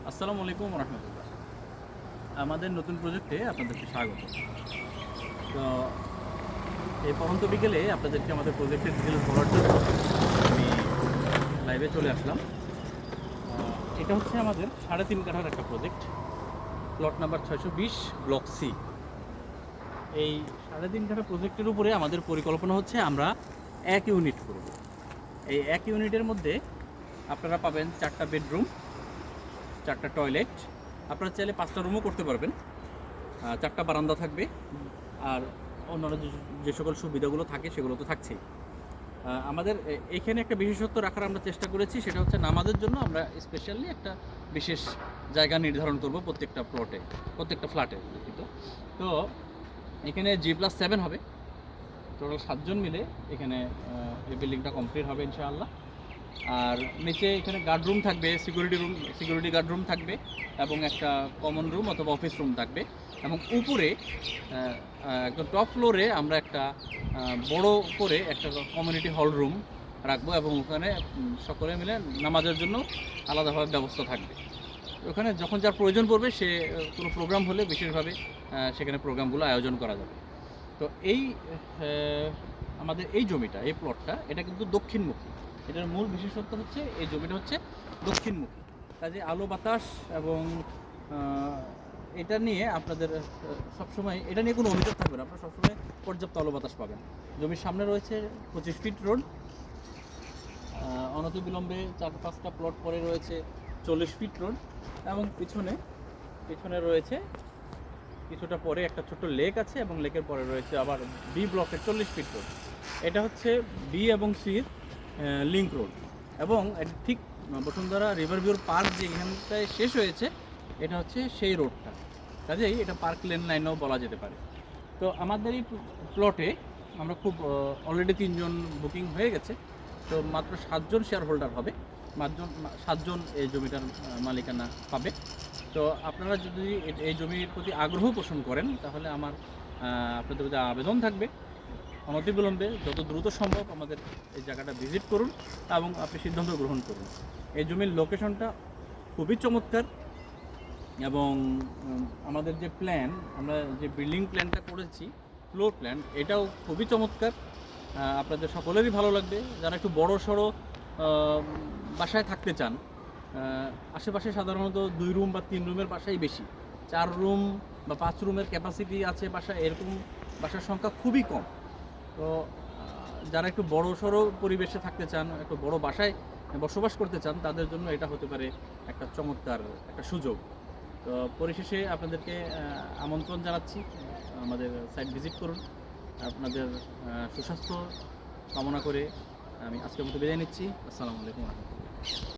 আসসালামু আলাইকুম রহমতুল্লাহ। আমাদের নতুন প্রজেক্টে আপনাদেরকে স্বাগত। তো এই পড়ন্ত বিকেলে আপনাদেরকে আমাদের প্রজেক্টের ডিটেলস বলার জন্য আমি লাইভে চলে আসলাম। এটা হচ্ছে আমাদের 3.5 কাঠার একটা project, plot number 620, block C. এই 3.5 কাঠা প্রজেক্টের উপরে আমাদের পরিকল্পনা হচ্ছে আমরা 1 ইউনিট করব। এই 1 ইউনিটের মধ্যে আপনারা পাবেন 4টা বেডরুম, 4টা টয়লেট, আপনারা চাইলে 5টা রুমও করতে পারবেন, 4টা বারান্দা থাকবে, আর অন্যান্য যে সকল সুবিধাগুলো থাকে সেগুলো তো থাকছেই। আমাদের এখানে একটা বিশেষত্ব রাখার আমরা চেষ্টা করেছি, সেটা হচ্ছে নামাজের জন্য আমরা স্পেশালি একটা বিশেষ জায়গা নির্ধারণ করব প্রত্যেকটা প্লটে, প্রত্যেকটা ফ্ল্যাটে। তো এখানে G+7 হবে, টোটাল 7 জন মিলে এখানে এই বিল্ডিংটা কমপ্লিট হবে ইনশাআল্লাহ। আর নিচে এখানে গার্ডরুম থাকবে, সিকিউরিটি গার্ডরুম থাকবে, এবং একটা কমন রুম অথবা অফিস রুম থাকবে। এবং উপরে একদম টপ ফ্লোরে আমরা একটা বড় করে একটা কমিউনিটি হল রুম রাখবো, এবং ওখানে সকলে মিলে নামাজের জন্য আলাদাভাবে ব্যবস্থা থাকবে। ওখানে যখন যার প্রয়োজন পড়বে, সে কোনো প্রোগ্রাম হলে বিশেষভাবে সেখানে প্রোগ্রামগুলো আয়োজন করা যাবে। তো এই আমাদের এই জমিটা, এই প্লটটা, এটা কিন্তু দক্ষিণমুখী। এটার মূল বিশেষত্ব হচ্ছে এই জমিটা হচ্ছে দক্ষিণমুখী, কাজে আলো বাতাস এবং এটা নিয়ে আপনাদের সবসময় এটা নিয়ে কোনো অভিযোগ থাকবে না, আপনারা সবসময় পর্যাপ্ত আলো বাতাস পাবেন। জমির সামনে রয়েছে 25 ফিট রোড, অনতিবিলম্বে 4-5টা প্লট পরে রয়েছে 40 ফিট রোড, এবং পিছনে রয়েছে কিছুটা পরে একটা ছোট্ট লেক আছে, এবং লেকের পরে রয়েছে আবার বি ব্লকের 40 ফিট রোড। এটা হচ্ছে বি এবং সির লিঙ্ক রোড, এবং ঠিক বসুন্ধরা রিভার ভিউর পার্ক যে এখানটায় শেষ হয়েছে, এটা হচ্ছে সেই রোডটা, কাজেই এটা পার্ক লেন লাইনেও বলা যেতে পারে। তো আমাদের এই প্লটে আমরা খুব অলরেডি 3 জন বুকিং হয়ে গেছে, তো মাত্র 7 জন শেয়ার হোল্ডার হবে, 7 জন এই জমিটার মালিকানা পাবে। তো আপনারা যদি এই জমির প্রতি আগ্রহ পোষণ করেন, তাহলে আমার আপনাদের প্রতি আবেদন থাকবে, অনতিবিলম্বে যত দ্রুত সম্ভব আমাদের এই জায়গাটা ভিজিট করুন এবং আপনি সিদ্ধান্ত গ্রহণ করুন। এই জমির লোকেশনটা খুবই চমৎকার, এবং আমাদের যে প্ল্যান, আমরা যে বিল্ডিং প্ল্যানটা করেছি, ফ্লোর প্ল্যান, এটাও খুবই চমৎকার। আপনাদের সকলেরই ভালো লাগবে। যারা একটু বড় সড়ো বাসায় থাকতে চান, আশেপাশে সাধারণত 2 রুম বা 3 রুমের বাসাই বেশি, 4 রুম বা 5 রুমের ক্যাপাসিটি আছে বাসায়, এরকম বাসার সংখ্যা খুবই কম। তো যারা একটু বড় সড়ো পরিবেশে থাকতে চান, একটু বড় বাসায় বসবাস করতে চান, তাদের জন্য এটা হতে পারে একটা চমৎকার একটা সুযোগ। তো পরিশেষে আপনাদেরকে আমন্ত্রণ জানাচ্ছি, আমাদের সাইট ভিজিট করুন। আপনাদের সুস্বাস্থ্য কামনা করে আমি আজকের মতো বিদায় নিচ্ছি। আসসালামু আলাইকুম রহমতুল্লাহ।